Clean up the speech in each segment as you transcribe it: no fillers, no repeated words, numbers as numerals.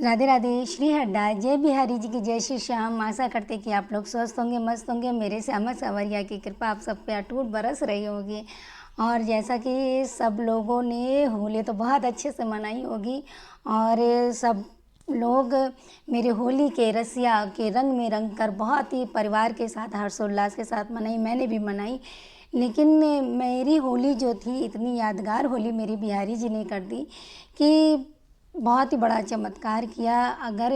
राधे राधे, श्री हड्डा, जय बिहारी जी की जय श्री श्याम। आशा करते कि आप लोग स्वस्थ होंगे, मस्त होंगे। मेरे श्यामा सावरिया की कृपा आप सब पे अटूट बरस रही होगी। और जैसा कि सब लोगों ने होली तो बहुत अच्छे से मनाई होगी और सब लोग मेरे होली के रसिया के रंग में रंग कर बहुत ही परिवार के साथ हर्षोल्लास के साथ मनाई। मैंने भी मनाई, लेकिन मेरी होली जो थी इतनी यादगार होली मेरी बिहारी जी ने कर दी कि बहुत ही बड़ा चमत्कार किया। अगर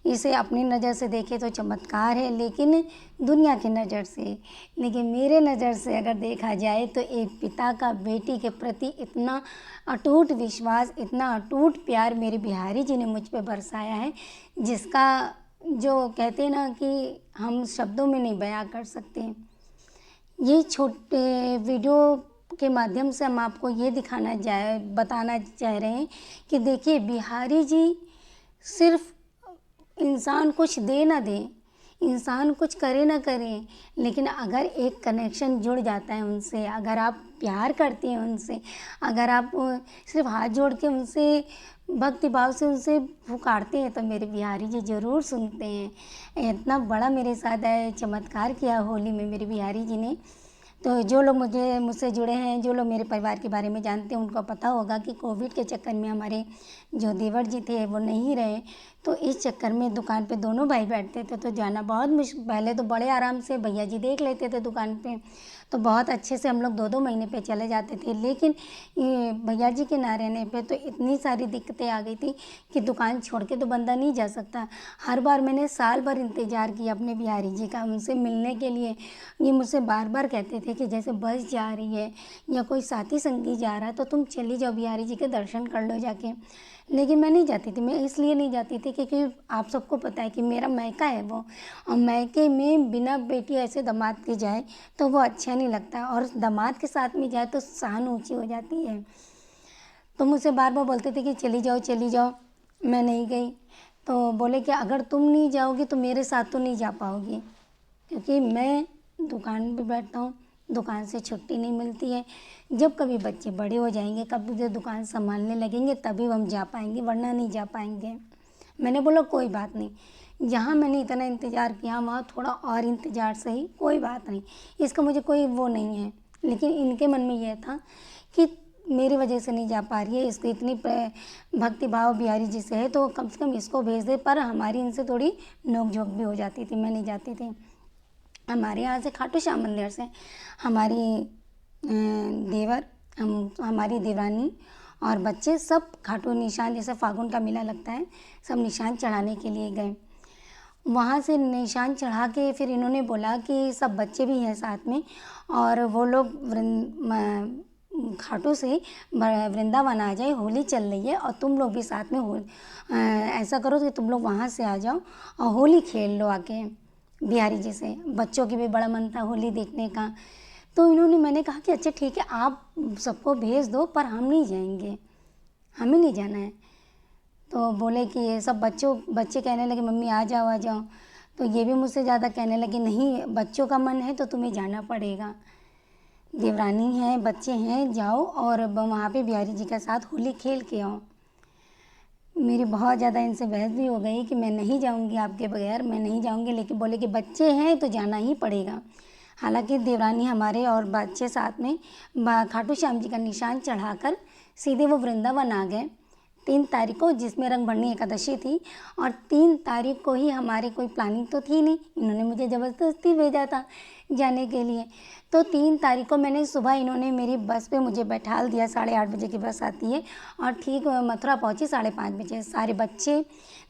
इसे अपनी नज़र से देखें तो चमत्कार है, लेकिन दुनिया की नज़र से, लेकिन मेरे नज़र से अगर देखा जाए तो एक पिता का बेटी के प्रति इतना अटूट विश्वास, इतना अटूट प्यार मेरे बिहारी जी ने मुझ पे बरसाया है, जिसका जो कहते हैं ना कि हम शब्दों में नहीं बयां कर सकते। ये छोटे वीडियो के माध्यम से हम आपको ये बताना चाह रहे हैं कि देखिए, बिहारी जी सिर्फ इंसान कुछ दे ना दे, इंसान कुछ करे ना करे, लेकिन अगर एक कनेक्शन जुड़ जाता है उनसे, अगर आप प्यार करते हैं उनसे, अगर आप सिर्फ हाथ जोड़ के उनसे भक्ति भाव से उनसे पुकारते हैं, तो मेरे बिहारी जी ज़रूर सुनते हैं। इतना बड़ा मेरे साथ चमत्कार किया होली में मेरे बिहारी जी ने। तो जो लोग मुझसे जुड़े हैं, जो लोग मेरे परिवार के बारे में जानते हैं, उनको पता होगा कि कोविड के चक्कर में हमारे जो देवर जी थे वो नहीं रहे। तो इस चक्कर में दुकान पे दोनों भाई बैठते थे, तो जाना बहुत मुश्किल। पहले तो बड़े आराम से भैया जी देख लेते थे दुकान पे, तो बहुत अच्छे से हम लोग 2-2 महीने पे चले जाते थे। लेकिन ये भैया जी के ना रहने पे तो इतनी सारी दिक्कतें आ गई थी कि दुकान छोड़ के तो बंदा नहीं जा सकता। हर बार मैंने साल भर इंतज़ार किया अपने बिहारी जी का, उनसे मिलने के लिए। ये मुझसे बार बार कहते थे कि जैसे बस जा रही है या कोई साथी संगी जा रहा है तो तुम चली जाओ, बिहारी जी के दर्शन कर लो जाके। लेकिन मैं नहीं जाती थी। मैं इसलिए नहीं जाती थी क्योंकि आप सबको पता है कि मेरा मायका है वो, और मायके में बिना बेटी ऐसे दामाद के जाए तो वो अच्छा नहीं लगता, और दामाद के साथ में जाए तो शान ऊँची हो जाती है। तो मुझसे बार बार बोलते थे कि चली जाओ चली जाओ। मैं नहीं गई। तो बोले कि अगर तुम नहीं जाओगी तो मेरे साथ तो नहीं जा पाओगी, क्योंकि मैं दुकान पे बैठता हूँ, दुकान से छुट्टी नहीं मिलती है। जब कभी बच्चे बड़े हो जाएंगे, कभी जो दुकान संभालने लगेंगे, तभी हम जा पाएंगे, वरना नहीं जा पाएंगे। मैंने बोला कोई बात नहीं, जहाँ मैंने इतना इंतज़ार किया वहाँ थोड़ा और इंतज़ार सही, कोई बात नहीं, इसका मुझे कोई वो नहीं है। लेकिन इनके मन में यह था कि मेरी वजह से नहीं जा पा रही है, इसको इतनी भक्ति भाव बिहारी जी से है तो कम से कम इसको भेज दे। पर हमारी इनसे थोड़ी नोक झोंक भी हो जाती थी, मैं नहीं जाती थी। हमारे यहाँ से खाटू श्याम मंदिर से हमारी देवर, हमारी देवरानी और बच्चे सब खाटू निशान, जैसे फागुन का मेला लगता है, सब निशान चढ़ाने के लिए गए। वहाँ से निशान चढ़ा के फिर इन्होंने बोला कि सब बच्चे भी हैं साथ में, और वो लोग खाटू से वृंदावन आ जाए, होली चल रही है और तुम लोग भी साथ में हो, ऐसा करो कि तुम लोग वहाँ से आ जाओ और होली खेल लो आके बिहारी जी से। बच्चों की भी बड़ा मन था होली देखने का। तो मैंने कहा कि अच्छा ठीक है, आप सबको भेज दो, पर हम नहीं जाएंगे, हमें नहीं जाना है। तो बोले कि ये सब बच्चे कहने लगे मम्मी आ जाओ आ जाओ। तो ये भी मुझसे ज़्यादा कहने लगे नहीं, बच्चों का मन है तो तुम्हें जाना पड़ेगा, देवरानी है, बच्चे हैं, जाओ और वहाँ पे बिहारी जी के साथ होली खेल के आओ। मेरी बहुत ज़्यादा इनसे बहस भी हो गई कि मैं नहीं जाऊंगी आपके बगैर, मैं नहीं जाऊंगी। लेकिन बोले कि बच्चे हैं तो जाना ही पड़ेगा। हालांकि देवरानी हमारे और बच्चे साथ में खाटू श्याम जी का निशान चढ़ाकर सीधे वो वृंदावन आ गए 3 तारीख को, जिसमें रंगभरनी एकादशी थी। और 3 तारीख को ही हमारी कोई प्लानिंग तो थी नहीं, इन्होंने मुझे ज़बरदस्ती भेजा था जाने के लिए। तो 3 तारीख को मैंने सुबह, इन्होंने मेरी बस पे मुझे बैठाल दिया, 8:30 बजे की बस आती है, और ठीक मथुरा पहुंची 5:30 बजे। सारे बच्चे,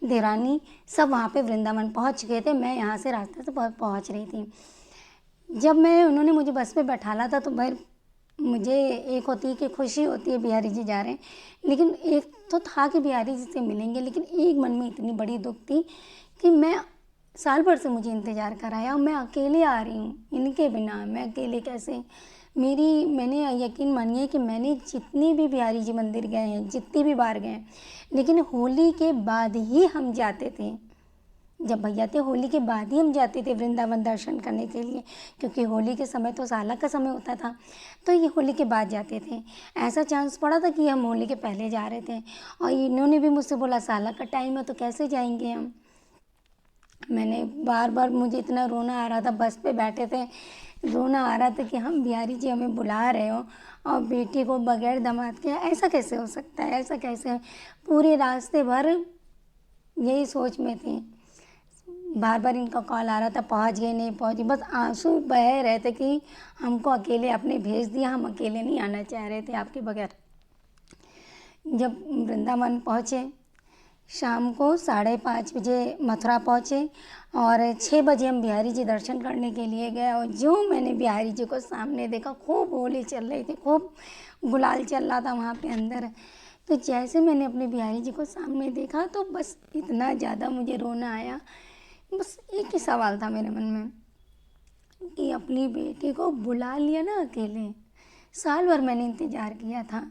देवरानी सब वहाँ पे वृंदावन पहुँच चुके थे, मैं यहाँ से रास्ते से पहुँच रही थी। जब उन्होंने मुझे बस पे बैठाला था तो भाई मुझे एक होती है कि खुशी होती है बिहारी जी जा रहे हैं, लेकिन एक तो था कि बिहारी जी से मिलेंगे, लेकिन एक मन में इतनी बड़ी दुख थी कि मैं साल भर से मुझे इंतज़ार कराया और मैं अकेले आ रही हूँ, इनके बिना मैं अकेले कैसे। मैंने यकीन मानिए कि मैंने जितनी भी बिहारी जी मंदिर गए हैं, जितनी भी बार गए हैं, लेकिन होली के बाद ही हम जाते थे जब भैया थे होली के बाद ही हम जाते थे वृंदावन दर्शन करने के लिए, क्योंकि होली के समय तो साला का समय होता था, तो ये होली के बाद जाते थे। ऐसा चांस पड़ा था कि हम होली के पहले जा रहे थे, और इन्होंने भी मुझसे बोला साला का टाइम है तो कैसे जाएंगे हम। मैंने बार बार, मुझे इतना रोना आ रहा था, बस पे बैठे थे, रोना आ रहा था कि हम बिहारी जी हमें बुला रहे हो और बेटी को बगैर दामाद के, ऐसा कैसे हो सकता है, ऐसा कैसे। पूरे रास्ते भर यही सोच में थी, बार बार इनका कॉल आ रहा था, पहुंच गए नहीं पहुंच गए, बस आंसू बह रहे थे कि हमको अकेले आपने भेज दिया, हम अकेले नहीं आना चाह रहे थे आपके बगैर। जब वृंदावन पहुँचे, शाम को 5:30 बजे मथुरा पहुँचे और 6 बजे हम बिहारी जी दर्शन करने के लिए गए। और जो मैंने बिहारी जी को सामने देखा, खूब होली चल रही थी, खूब गुलाल चल रहा था वहाँ पे अंदर। तो जैसे मैंने अपने बिहारी जी को सामने देखा तो बस इतना ज़्यादा मुझे रोना आया। बस एक ही सवाल था मेरे मन में कि अपनी बेटी को बुला लिया ना अकेले, साल भर मैंने इंतज़ार किया था,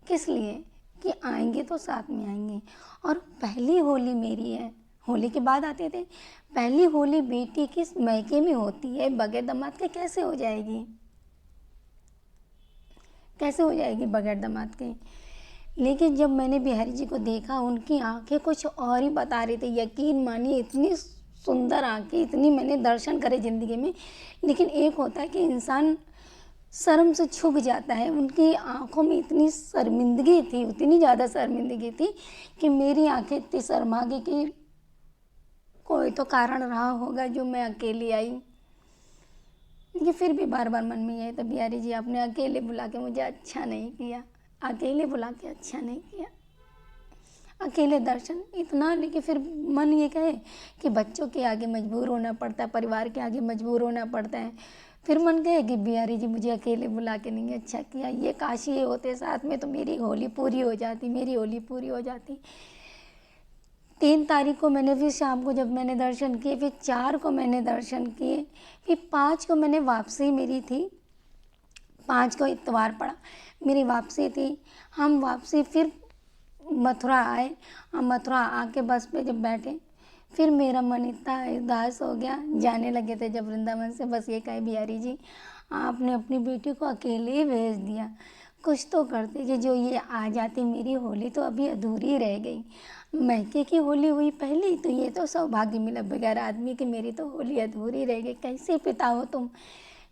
किस लिए, कि आएंगे तो साथ में आएंगे। और पहली होली मेरी है, होली के बाद आते थे, पहली होली बेटी किस मैके में होती है, बगैर दामाद के कैसे हो जाएगी, कैसे हो जाएगी बगैर दामाद के। लेकिन जब मैंने बिहारी जी को देखा, उनकी आंखें कुछ और ही बता रही थी। यकीन मानिए, इतनी सुंदर आंखें, इतनी मैंने दर्शन करे ज़िंदगी में, लेकिन एक होता है कि इंसान शर्म से छुप जाता है। उनकी आंखों में इतनी शर्मिंदगी थी, उतनी ज़्यादा शर्मिंदगी थी कि मेरी आंखें इतनी शर्मा गई कि कोई तो कारण रहा होगा जो मैं अकेली आई। लेकिन फिर भी बार बार मन में यही था, बिहारी जी आपने अकेले बुला के मुझे अच्छा नहीं किया, अकेले बुला के अच्छा नहीं किया, अकेले दर्शन इतना। लेकिन फिर मन ये कहे कि बच्चों के आगे मजबूर होना पड़ता है, परिवार के आगे मजबूर होना पड़ता है। फिर मन कहे कि बिहारी जी मुझे अकेले बुला के नहीं अच्छा किया, ये काश ये होते साथ में तो मेरी होली पूरी हो जाती, मेरी होली पूरी हो जाती। 3 तारीख को मैंने फिर शाम को जब मैंने दर्शन किए, फिर 4 को मैंने दर्शन किए, फिर 5 को मैंने वापसी मेरी थी, 5 को इतवार पड़ा, मेरी वापसी थी। हम वापसी फिर मथुरा आए, और मथुरा आके बस पे जब बैठे, फिर मेरा मन इतना उदास हो गया। जाने लगे थे जब वृंदावन से, बस ये कहे बिहारी जी आपने अपनी बेटी को अकेले ही भेज दिया, कुछ तो करते कि जो ये आ जाती, मेरी होली तो अभी अधूरी रह गई। मैके की होली हुई पहली, तो ये तो सौभाग्य मिला, बगैर आदमी की मेरी तो होली अधूरी रह गई। कैसे पिता हो तुम,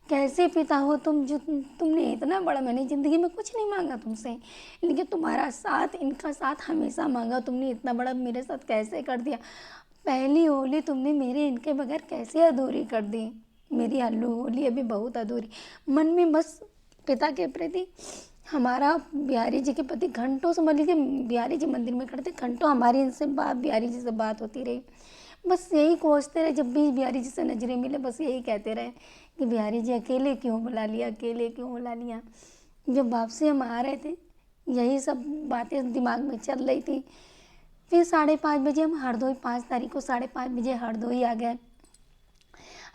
कैसे पिता हो तुम, जो तुमने इतना बड़ा, मैंने ज़िंदगी में कुछ नहीं मांगा तुमसे, लेकिन तुम्हारा साथ, इनका साथ हमेशा मांगा, तुमने इतना बड़ा मेरे साथ कैसे कर दिया। पहली होली तुमने मेरे इनके बगैर कैसे अधूरी कर दी, मेरी हल्लू होली अभी बहुत अधूरी। मन में बस पिता के प्रति, हमारा बिहारी जी के प्रति घंटों समझ लीजिए, बिहारी जी मंदिर में खड़े थे, घंटों हमारी इनसे बात, बिहारी जी से बात होती रही। बस यही कोसते रहे, जब भी बिहारी जी से नजरें मिले बस यही कहते रहे कि बिहारी जी अकेले क्यों बुला लिया, अकेले क्यों बुला लिया। जब वापसी हम आ रहे थे, यही सब बातें दिमाग में चल रही थी। फिर 5:30 बजे हम हरदोई, 5 तारीख को 5:30 बजे हरदोई आ गए।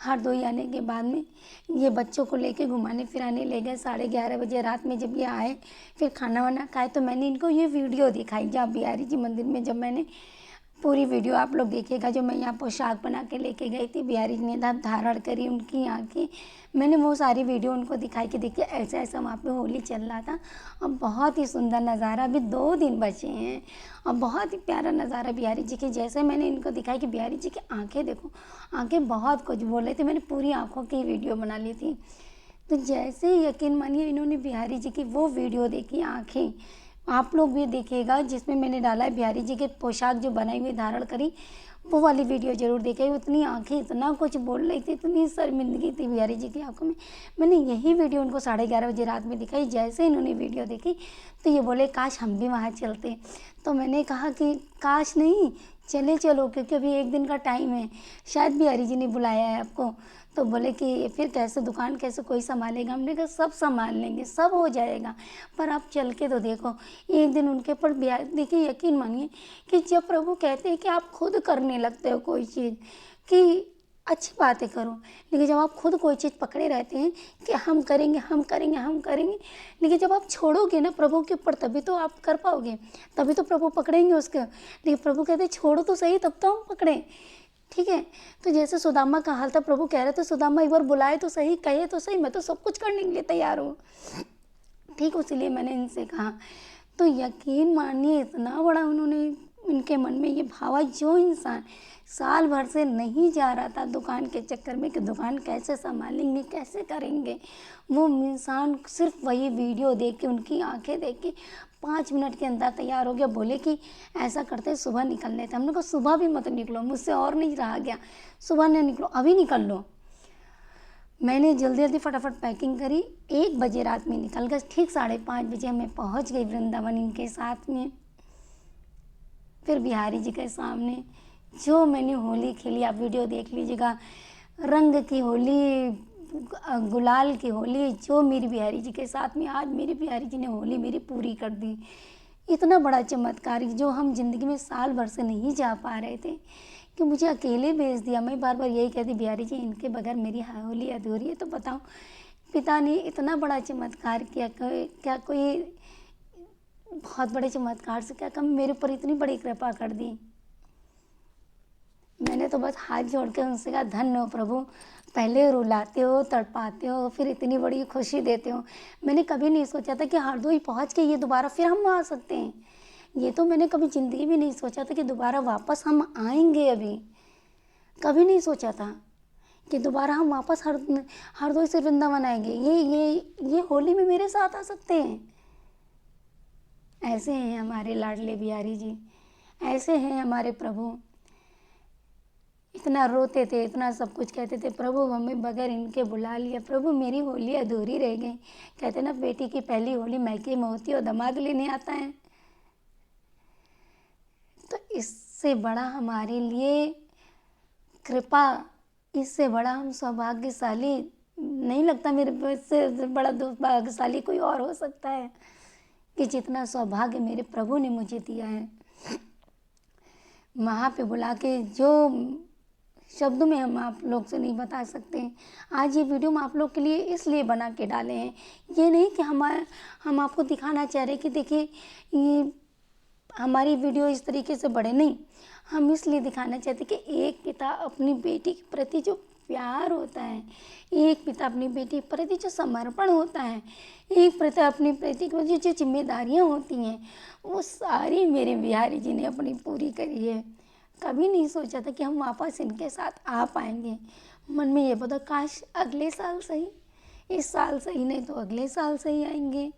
हरदोई आने के बाद में ये बच्चों को लेके घुमाने फिराने ले गए। 11:30 बजे रात में जब ये आए, फिर खाना वाना खाए, तो मैंने इनको ये वीडियो दिखाई, जहाँ बिहारी जी मंदिर में जब मैंने, पूरी वीडियो आप लोग देखिएगा, जो मैं यहाँ पोशाक बना के लेके गई थी, बिहारी जी ने धारण करी, उनकी आँखें, मैंने वो सारी वीडियो उनको दिखाई कि देखिए ऐसा ऐसा वहाँ पे होली चल रहा था। और बहुत ही सुंदर नज़ारा, अभी 2 दिन बचे हैं और बहुत ही प्यारा नज़ारा बिहारी जी की। जैसे मैंने इनको दिखाई कि बिहारी जी की आँखें देखो, आँखें बहुत कुछ बोल रहे थे, मैंने पूरी आँखों की वीडियो बना ली थी। तो जैसे ही यकीन मानिए इन्होंने बिहारी जी की वो वीडियो देखी, आँखें, आप लोग भी देखिएगा जिसमें मैंने डाला है बिहारी जी के पोशाक जो बनाई हुई धारण करी, वो वाली वीडियो जरूर देखें। उतनी आंखें इतना कुछ बोल रही थी, इतनी शर्मिंदगी थी बिहारी जी की आंखों में। मैंने यही वीडियो उनको 11:30 बजे रात में दिखाई। जैसे इन्होंने वीडियो देखी तो ये बोले काश हम भी वहाँ चलते। तो मैंने कहा कि काश नहीं, चले चलो, क्योंकि अभी 1 दिन का टाइम है, शायद बिहारी जी ने बुलाया है आपको। तो बोले कि फिर कैसे, दुकान कैसे कोई संभालेगा। हमने कहा सब संभाल लेंगे, सब हो जाएगा, पर आप चल के तो देखो। 1 दिन उनके पर देखिए, यकीन मानिए कि जब प्रभु कहते हैं कि आप खुद करने लगते हो कोई चीज़, कि अच्छी बातें करो, लेकिन जब आप खुद कोई चीज़ पकड़े रहते हैं कि हम करेंगे, हम करेंगे, हम करेंगे, लेकिन जब आप छोड़ोगे ना प्रभु के ऊपर तभी तो आप कर पाओगे, तभी तो प्रभु पकड़ेंगे उसको। लेकिन प्रभु कहते हैं छोड़ो तो सही तब तो हम पकड़ें, ठीक है। तो जैसे सुदामा का हाल था, प्रभु कह रहे थे सुदामा एक बार बुलाए तो सही, कहे तो सही, मैं तो सब कुछ करने के लिए तैयार हूँ, ठीक। इसीलिए मैंने इनसे कहा, तो यकीन मानिए इतना बड़ा उन्होंने इनके मन में ये भावा, जो इंसान साल भर से नहीं जा रहा था दुकान के चक्कर में कि दुकान कैसे संभालेंगे, कैसे करेंगे, वो इंसान सिर्फ वही वीडियो देख के, उनकी आंखें देख के 5 मिनट के अंदर तैयार हो गया। बोले कि ऐसा करते सुबह निकल लेते। हमने कहा सुबह भी मत निकलो, मुझसे और नहीं रहा गया, सुबह नहीं निकलो, अभी निकल लो। मैंने जल्दी जल्दी फटाफट पैकिंग करी, 1 बजे रात में निकल गए, ठीक 5:30 बजे मैं पहुंच गई वृंदावन इनके साथ में। फिर बिहारी जी के सामने जो मैंने होली खेली, आप वीडियो देख लीजिएगा, रंग की होली, गुलाल की होली, जो मेरी बिहारी जी के साथ में, आज मेरी बिहारी जी ने होली मेरी पूरी कर दी। इतना बड़ा चमत्कार जो हम ज़िंदगी में साल भर से नहीं जा पा रहे थे, कि मुझे अकेले भेज दिया। मैं बार बार यही कहती, बिहारी जी इनके बगैर मेरी होली अधूरी है। तो बताओ, पिता ने इतना बड़ा चमत्कार किया, क्या कोई बहुत बड़े चमत्कार से क्या कम, मेरे ऊपर इतनी बड़ी कृपा कर दी। मैंने तो बस हाथ जोड़ के उनसे कहा, धन्य हो प्रभु, पहले रुलाते हो, तड़पाते हो, फिर इतनी बड़ी खुशी देते हो। मैंने कभी नहीं सोचा था कि हरदोई पहुंच के ये दोबारा फिर हम आ सकते हैं। ये तो मैंने कभी ज़िंदगी में नहीं सोचा था कि दोबारा वापस हम आएंगे। अभी कभी नहीं सोचा था कि दोबारा हम वापस हरदोई से वृंदावन आएंगे। ये होली में मेरे साथ आ सकते हैं। ऐसे हैं हमारे लाडले बिहारी जी, ऐसे हैं हमारे प्रभु। इतना रोते थे, इतना सब कुछ कहते थे, प्रभु हमें बगैर इनके बुला लिया, प्रभु मेरी होली अधूरी रह गई। कहते ना, बेटी की पहली होली मैके में होती है और दामाद लेने आता है। तो इससे बड़ा हमारे लिए कृपा, इससे बड़ा हम सौभाग्यशाली नहीं लगता, मेरे से बड़ा दुर्भाग्यशाली कोई और हो सकता है कि जितना सौभाग्य मेरे प्रभु ने मुझे दिया है। वहाँ पे बुला के जो शब्दों में हम आप लोग से नहीं बता सकते। आज ये वीडियो हम आप लोग के लिए इसलिए बना के डाले हैं, ये नहीं कि हम आपको दिखाना चाह रहे कि देखिए ये हमारी वीडियो इस तरीके से बढ़े, नहीं। हम इसलिए दिखाना चाहते कि एक पिता अपनी बेटी के प्रति जो प्यार होता है, एक पिता अपनी बेटी के प्रति जो समर्पण होता है, एक पिता अपनी बेटी के प्रति जो जिम्मेदारियाँ होती हैं, वो सारी मेरे बिहारी जी ने अपनी पूरी करी है। कभी नहीं सोचा था कि हम वापस इनके साथ आ पाएंगे। मन में ये पता, काश अगले साल सही, इस साल सही नहीं तो अगले साल सही आएंगे।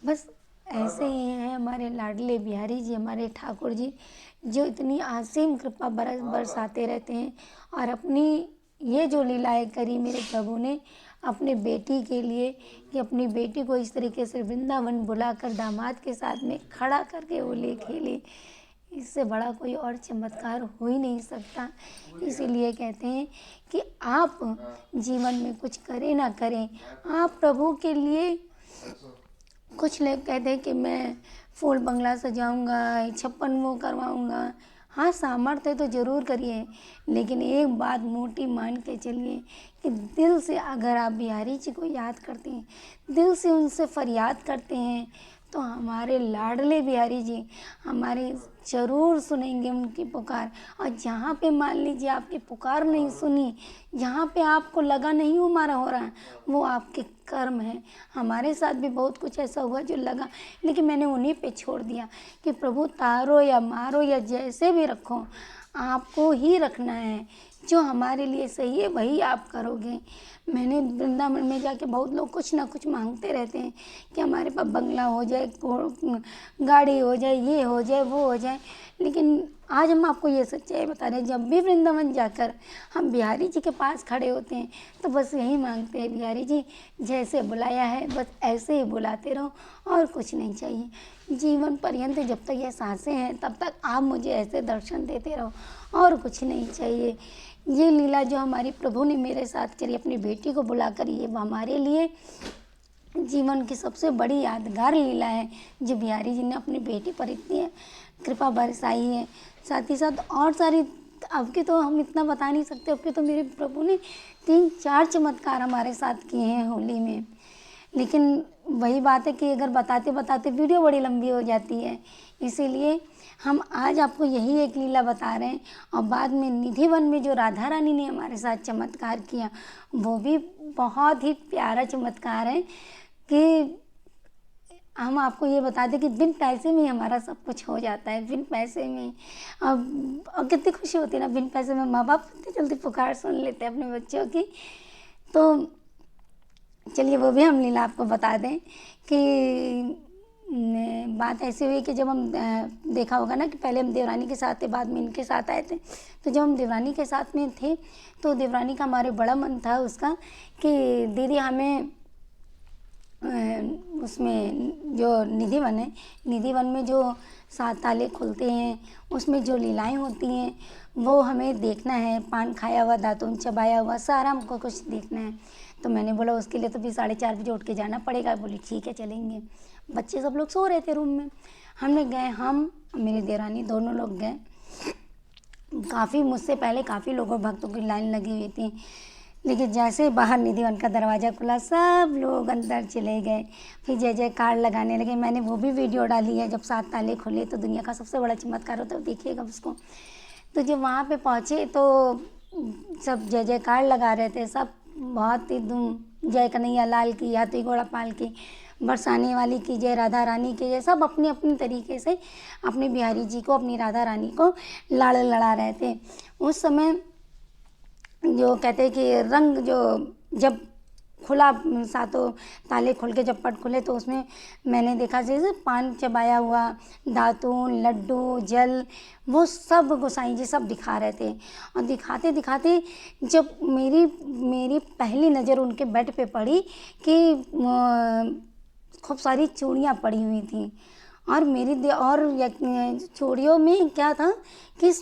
बस ऐसे ही हैं हमारे लाडले बिहारी जी, हमारे ठाकुर जी, जो इतनी असीम कृपा बरसाते रहते हैं। और अपनी ये जो लीलाएँ करी मेरे प्रभु ने अपने बेटी के लिए, कि अपनी बेटी को इस तरीके से वृंदावन बुलाकर दामाद के साथ में खड़ा करके होली खेली, इससे बड़ा कोई और चमत्कार हो ही नहीं सकता। इसीलिए कहते हैं कि आप जीवन में कुछ करें ना करें, आप प्रभु के लिए, कुछ लोग कहते हैं कि मैं फूल बंगला सजाऊंगा, 56 वो करवाऊंगा। हाँ, सामर्थ्य तो ज़रूर करिए, लेकिन एक बात मोटी मान के चलिए कि दिल से अगर आप बिहारी जी को याद करते हैं, दिल से उनसे फरियाद करते हैं, तो हमारे लाडले बिहारी जी हमारे ज़रूर सुनेंगे उनकी पुकार। और जहाँ पे मान लीजिए आपकी पुकार नहीं सुनी, जहाँ पे आपको लगा नहीं हमारा हो रहा है, वो आपके कर्म है। हमारे साथ भी बहुत कुछ ऐसा हुआ जो लगा, लेकिन मैंने उन्हीं पे छोड़ दिया कि प्रभु तारो या मारो या जैसे भी रखो, आपको ही रखना है। जो हमारे लिए सही है वही आप करोगे। मैंने वृंदावन में जाके, बहुत लोग कुछ ना कुछ मांगते रहते हैं कि हमारे पास बंगला हो जाए, गाड़ी हो जाए, ये हो जाए, वो हो जाए, लेकिन आज हम आपको ये सच्चाई बता रहे हैं, जब भी वृंदावन जाकर हम बिहारी जी के पास खड़े होते हैं तो बस यही मांगते हैं, बिहारी जी जैसे बुलाया है बस ऐसे ही बुलाते रहो, और कुछ नहीं चाहिए। जीवन पर्यंत जब तक ये सांसें हैं तब तक आप मुझे ऐसे दर्शन देते रहो, और कुछ नहीं चाहिए। ये लीला जो हमारी प्रभु ने मेरे साथ करी, अपनी बेटी को बुलाकर, ये हमारे लिए जीवन की सबसे बड़ी यादगार लीला है जो बिहारी जी ने अपनी बेटी पर इतनी कृपा बरसाई है। साथ ही साथ और सारी, अब के तो हम इतना बता नहीं सकते, अब के तो मेरे प्रभु ने 3-4 चमत्कार हमारे साथ किए हैं होली में। लेकिन वही बात है कि अगर बताते बताते वीडियो बड़ी लंबी हो जाती है, इसीलिए हम आज आपको यही एक लीला बता रहे हैं। और बाद में निधि वन में जो राधा रानी ने हमारे साथ चमत्कार किया, वो भी बहुत ही प्यारा चमत्कार है कि हम आपको ये बता दें कि बिन पैसे में ही हमारा सब कुछ हो जाता है, बिन पैसे में। अब कितनी खुशी होती है ना, बिन पैसे में माँ बाप कितनी जल्दी पुकार सुन लेते हैं अपने बच्चों की। तो चलिए वो भी हम लीला आपको बता दें कि बात ऐसी हुई कि जब हम देखा होगा ना कि पहले हम देवरानी के साथ थे, बाद में इनके साथ आए थे। तो जब हम देवरानी के साथ में थे तो देवरानी का हमारे बड़ा मन था उसका कि दीदी हमें उसमें जो निधि वन है, निधि वन में जो 7 ताले खुलते हैं, उसमें जो लीलाएं होती हैं वो हमें देखना है। पान खाया हुआ, दातून चबाया हुआ, सारा हमको कुछ देखना है। तो मैंने बोला उसके लिए तो फिर 4:30 बजे उठ के जाना पड़ेगा। बोली ठीक है चलेंगे। बच्चे सब लोग सो रहे थे रूम में, हमने गए, हम मेरी देवरानी दोनों लोग गए। काफ़ी मुझसे पहले काफ़ी लोगों भक्तों की लाइन लगी हुई थी, लेकिन जैसे बाहर निधि वन का दरवाज़ा खुला सब लोग अंदर चले गए। फिर जय जयकार लगाने लगे। मैंने वो भी वीडियो डाली है, जब 7 ताले खुले तो दुनिया का सबसे बड़ा चमत्कार होता है, देखिएगा उसको। तो जब वहाँ पे पहुँचे तो सब जय जयकार लगा रहे थे, सब बहुत ही धूम, जय कन्हैया लाल की, हाथी घोड़ा पाल की, बरसाने वाली की जय, राधा रानी की जय। सब अपने अपने तरीके से अपने बिहारी जी को, अपनी राधा रानी को लाड़ लड़ा रहे थे। उस समय जो कहते हैं कि रंग जो जब खुला, 7 ताले खुल के जब पट खुले तो उसमें मैंने देखा जैसे पान चबाया हुआ, दातून, लड्डू, जल, वो सब गोसाई जी सब दिखा रहे थे। और दिखाते दिखाते जब मेरी पहली नज़र उनके बेड पे पड़ी कि खूब सारी चूड़ियाँ पड़ी हुई थी। और चूड़ियों में क्या था कि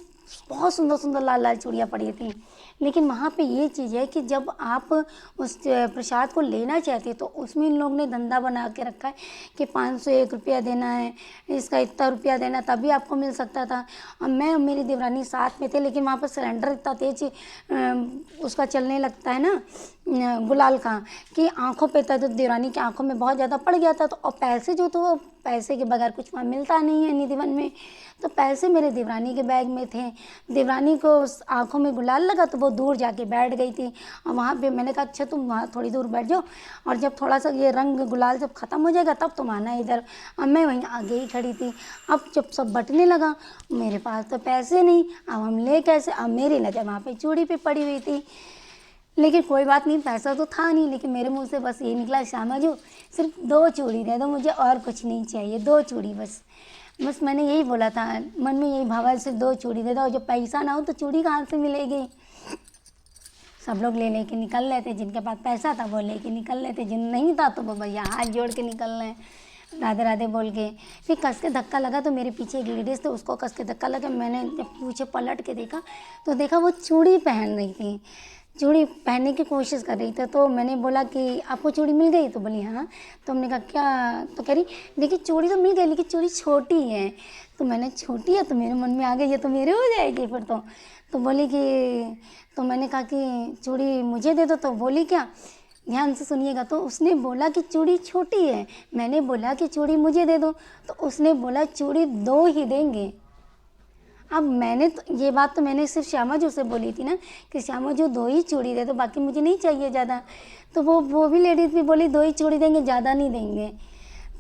बहुत सुंदर सुंदर लाल लाल चूड़ियाँ पड़ी थी। लेकिन वहाँ पे ये चीज़ है कि जब आप उस प्रसाद को लेना चाहते तो उसमें इन लोग ने धंधा बना के रखा है कि 501 रुपया देना है, इसका इतना रुपया देना, तभी आपको मिल सकता था। और मैं और मेरी देवरानी साथ में थे, लेकिन वहाँ पर सिलेंडर इतना तेज उसका चलने लगता है ना गुलाल का, कि आँखों पे था, तो देवरानी की आँखों में बहुत ज़्यादा पड़ गया था। तो और पैसे जो, तो पैसे के बगैर कुछ वहाँ मिलता नहीं है निधि वन में। तो पैसे मेरे देवरानी के बैग में थे। देवरानी को उस आँखों में गुलाल लगा तो वो दूर जाके बैठ गई थी। और वहाँ पे मैंने कहा अच्छा तुम वहाँ थोड़ी दूर बैठ जाओ, और जब थोड़ा सा ये रंग गुलाल जब ख़त्म हो जाएगा तब तुम आना इधर। अब मैं वहीं आगे ही खड़ी थी। अब जब सब बटने लगा, मेरे पास तो पैसे नहीं, अब हम ले कैसे। अब मेरी नज़र वहाँ पे चूड़ी पे पड़ी हुई थी, लेकिन कोई बात नहीं, पैसा तो था नहीं। लेकिन मेरे मुंह से बस ये निकला, श्यामा जी सिर्फ 2 चूड़ी दे दो मुझे, और कुछ नहीं चाहिए, 2 चूड़ी बस मैंने यही बोला था, मन में यही भावा, सिर्फ 2 चूड़ी दे दो। और जब पैसा ना हो तो चूड़ी कहाँ से मिलेगी। सब लोग ले लेके निकल रहे थे, जिनके पास पैसा था वो लेके निकल रहे थे, जिन नहीं था तो वो भैया हाथ जोड़ के निकल रहे हैं, राधे राधे बोल के। फिर कस के धक्का लगा तो मेरे पीछे एक लेडीज़ थे, उसको कस के धक्का लगा। मैंने जब पीछे पलट के देखा तो देखा वो चूड़ी पहन रही थी, चूड़ी पहनने की कोशिश कर रही थी। तो मैंने बोला कि आपको चूड़ी मिल गई? तो बोली हाँ। तो हमने कहा क्या? तो कह रही देखिए चूड़ी तो मिल गई, लेकिन चूड़ी छोटी है। तो मैंने छोटी है, तो मेरे मन में आ गई ये तो मेरे हो जाएगी फिर तो बोली कि, तो मैंने कहा कि चूड़ी मुझे दे दो। तो बोली क्या, ध्यान से सुनिएगा। तो उसने बोला कि चूड़ी छोटी है, मैंने बोला कि चूड़ी मुझे दे दो, तो उसने बोला चूड़ी 2 ही देंगे। अब मैंने तो ये बात तो मैंने सिर्फ श्यामा जी से बोली थी ना कि श्यामा जी 2 ही चूड़ी दे दो, बाकी मुझे नहीं चाहिए ज़्यादा। तो वो भी लेडीज़ भी बोली 2 ही चूड़ी देंगे, ज़्यादा नहीं देंगे।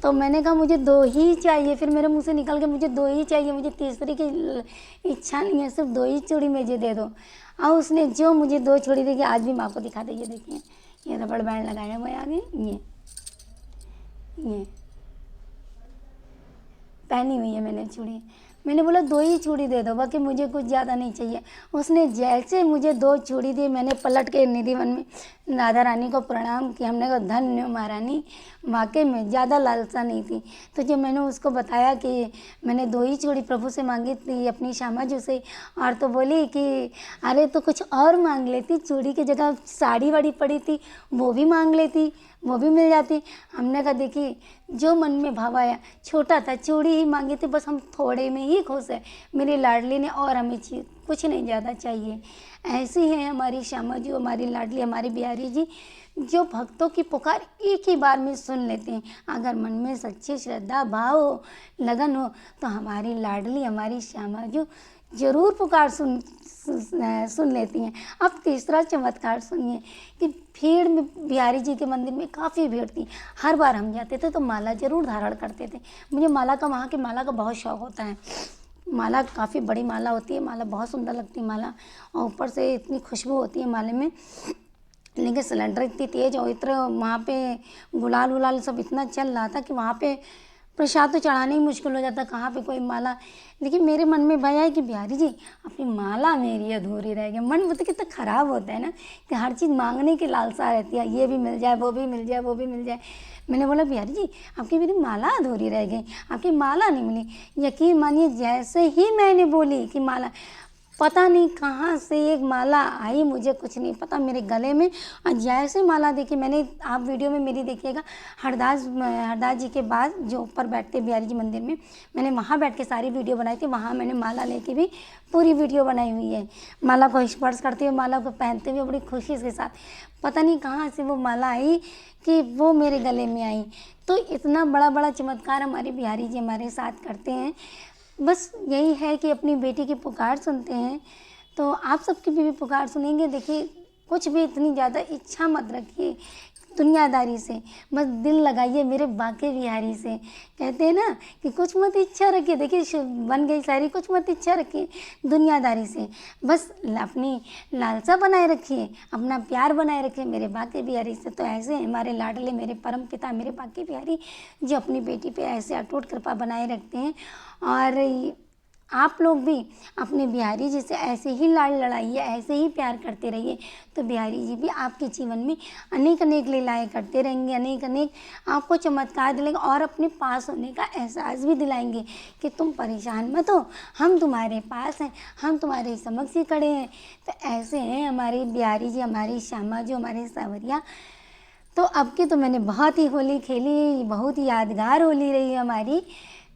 तो मैंने कहा मुझे 2 ही चाहिए। फिर मेरे मुंह से निकल के मुझे 2 ही चाहिए, मुझे तीसरी की इच्छा नहीं है, सिर्फ 2 ही चूड़ी मुझे दे दो। और उसने जो मुझे 2 चूड़ी देखी, आज भी माँ को दिखा दे, ये देखिए ये रबड़ बैंड लगाया हुआ है आगे, ये पहनी हुई है मैंने चूड़ी। मैंने बोला 2 ही चूड़ी दे दो, बाकी मुझे कुछ ज़्यादा नहीं चाहिए। उसने जैसे मुझे 2 चूड़ी दी, मैंने पलट के निधि वन में राधा रानी को प्रणाम किया। हमने कहा धन्य महारानी, वाकई में ज़्यादा लालसा नहीं थी। तो जब मैंने उसको बताया कि मैंने 2 ही चूड़ी प्रभु से मांगी थी अपनी श्यामा जी से, और तो बोली कि अरे तो कुछ और मांग लेती, चूड़ी की जगह साड़ी वाड़ी पड़ी थी वो भी मांग लेती, वो भी मिल जाती। हमने कहा देखिए जो मन में भाव आया, छोटा था चूड़ी ही मांगी थी, बस हम थोड़े में ही खुश है मेरी लाडली ने, और हमें चीज कुछ नहीं ज़्यादा चाहिए। ऐसी है हमारी श्यामा जी, हमारी लाडली, हमारी बिहारी जी, जो भक्तों की पुकार एक ही बार में सुन लेते हैं। अगर मन में सच्ची श्रद्धा भाव हो, लगन हो, तो हमारी लाडली, हमारी श्यामा जी जरूर पुकार सुन लेती हैं। अब तीसरा चमत्कार सुनिए कि भीड़ में, बिहारी जी के मंदिर में काफ़ी भीड़ थी। हर बार हम जाते थे तो माला जरूर धारण करते थे। मुझे माला का, वहाँ की माला का बहुत शौक होता है। माला काफ़ी बड़ी माला होती है, माला बहुत सुंदर लगती है माला, और ऊपर से इतनी खुशबू होती है माले में। लेकिन सिलेंडर इतनी तेज और इतना वहाँ पे गुलाल वुलाल सब इतना चल रहा था कि वहाँ पे प्रसाद तो चढ़ाना ही मुश्किल हो जाता, कहाँ पे कोई माला। लेकिन मेरे मन में भय है कि बिहारी जी अपनी माला मेरी अधूरी रह गई। मन मतलब कितना खराब होता है ना कि हर चीज़ मांगने की लालसा रहती है, ये भी मिल जाए, वो भी मिल जाए, वो भी मिल जाए। मैंने बोला बिहारी जी आपकी मेरी माला अधूरी रह गई, आपकी माला नहीं मिली। यकीन मानिए जैसे ही मैंने बोली कि माला, पता नहीं कहाँ से एक माला आई, मुझे कुछ नहीं पता, मेरे गले में। और जैसे माला देखी मैंने, आप वीडियो में मेरी देखिएगा, हरदास जी के बाद जो ऊपर बैठते बिहारी जी मंदिर में, मैंने वहाँ बैठ के सारी वीडियो बनाई थी। वहाँ मैंने माला लेके भी पूरी वीडियो बनाई हुई है, माला को स्पर्श करते हुए, माला को पहनते हुए बड़ी खुशी के साथ। पता नहीं कहाँ से वो माला आई कि वो मेरे गले में आई। तो इतना बड़ा बड़ा चमत्कार हमारे बिहारी जी हमारे साथ करते हैं। बस यही है कि अपनी बेटी की पुकार सुनते हैं, तो आप सबकी भी पुकार सुनेंगे। देखिए कुछ भी इतनी ज़्यादा इच्छा मत रखिए दुनियादारी से, बस दिल लगाइए मेरे बाके बिहारी से। कहते हैं ना कि कुछ मत इच्छा रखिए, देखिए बन गई शायरी, कुछ मत इच्छा रखिए दुनियादारी से, बस अपनी लालसा बनाए रखिए, अपना प्यार बनाए रखिए मेरे बाके बिहारी से। तो ऐसे हमारे लाडले, मेरे परम पिता, मेरे बाके बिहारी, जो अपनी बेटी पे ऐसे अटूट कृपा बनाए रखते हैं। और आप लोग भी अपने बिहारी जी से ऐसे ही लाड़ लड़ाइए, ऐसे ही प्यार करते रहिए, तो बिहारी जी भी आपके जीवन में अनेक अनेक लीलाएँ करते रहेंगे, अनेक अनेक आपको चमत्कार दिलाएंगे, और अपने पास होने का एहसास भी दिलाएंगे कि तुम परेशान मत हो, हम तुम्हारे पास हैं, हम तुम्हारे समक्ष ही खड़े हैं। तो ऐसे हैं हमारे बिहारी जी, हमारी श्यामा जी, हमारे सांवरिया। तो अब की तो मैंने बहुत ही होली खेली, बहुत ही यादगार होली रही हमारी।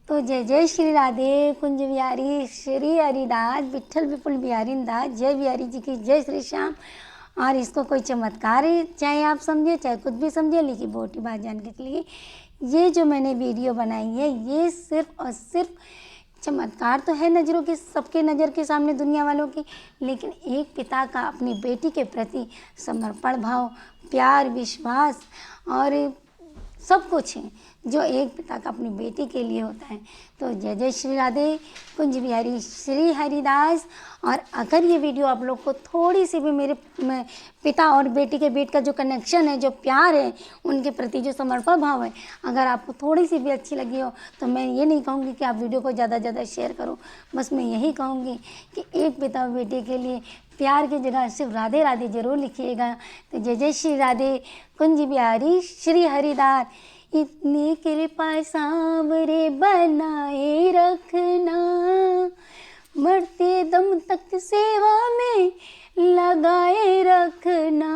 तो जय जय श्री राधे कुंज बिहारी श्री हरिदास विठल विपुल बिहारी दास, जय बिहारी जी की जय, श्री श्याम। और इसको कोई चमत्कार ही चाहे आप समझे चाहे कुछ भी समझे, लेकिन बोटी बात जानने के लिए ये जो मैंने वीडियो बनाई है, ये सिर्फ और सिर्फ चमत्कार तो है नज़रों के, सबके नज़र के सामने दुनिया वालों की, लेकिन एक पिता का अपनी बेटी के प्रति समर्पण भाव, प्यार, विश्वास और सब कुछ है जो एक पिता का अपनी बेटी के लिए होता है। तो जय जय श्री राधे कुंज बिहारी श्री हरिदास। और अगर ये वीडियो आप लोग को थोड़ी सी भी मेरे पिता और बेटी के बीच का जो कनेक्शन है, जो प्यार है, उनके प्रति जो समर्पण भाव है, अगर आपको थोड़ी सी भी अच्छी लगी हो, तो मैं ये नहीं कहूँगी कि आप वीडियो को ज़्यादा ज़्यादा शेयर करो, बस मैं यही कहूँगी कि एक पिता और बेटी के लिए प्यार की जगह सिर्फ राधे राधे जरूर लिखिएगा। तो जय जय श्री राधे कुंज बिहारी श्री हरिदास। इतनी कृपा सांवरे बनाए रखना, मरते दम तक सेवा में लगाए रखना।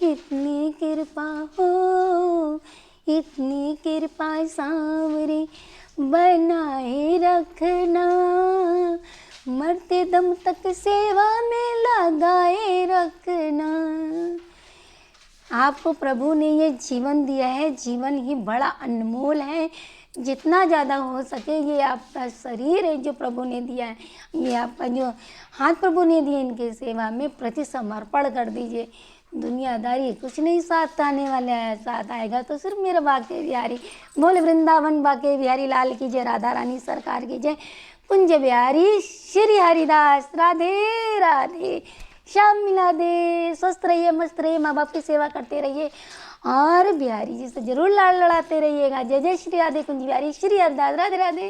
इतनी कृपा हो, इतनी कृपा सांवरे बनाए रखना, मरते दम तक सेवा में लगाए रखना। आपको प्रभु ने ये जीवन दिया है, जीवन ही बड़ा अनमोल है। जितना ज़्यादा हो सके ये आपका शरीर है जो प्रभु ने दिया है, ये आपका जो हाथ प्रभु ने दिए, इनके सेवा में प्रति समर्पण कर दीजिए। दुनियादारी कुछ नहीं साथ आने वाला है, साथ आएगा तो सिर्फ मेरा बाके बिहारी। बोल वृंदावन बाके बिहारी लाल की जय, राधा रानी सरकार की जय। कुंज बिहारी श्री हरिदास। राधे राधे। श्याम मिला दे। स्वस्थ रहिए, मस्त रहिए, माँ बाप की सेवा करते रहिए और बिहारी जी से जरूर लाड़ लड़ाते रहिएगा। जय जय श्री राधे कुंज बिहारी श्री हरिदास। राधे राधे।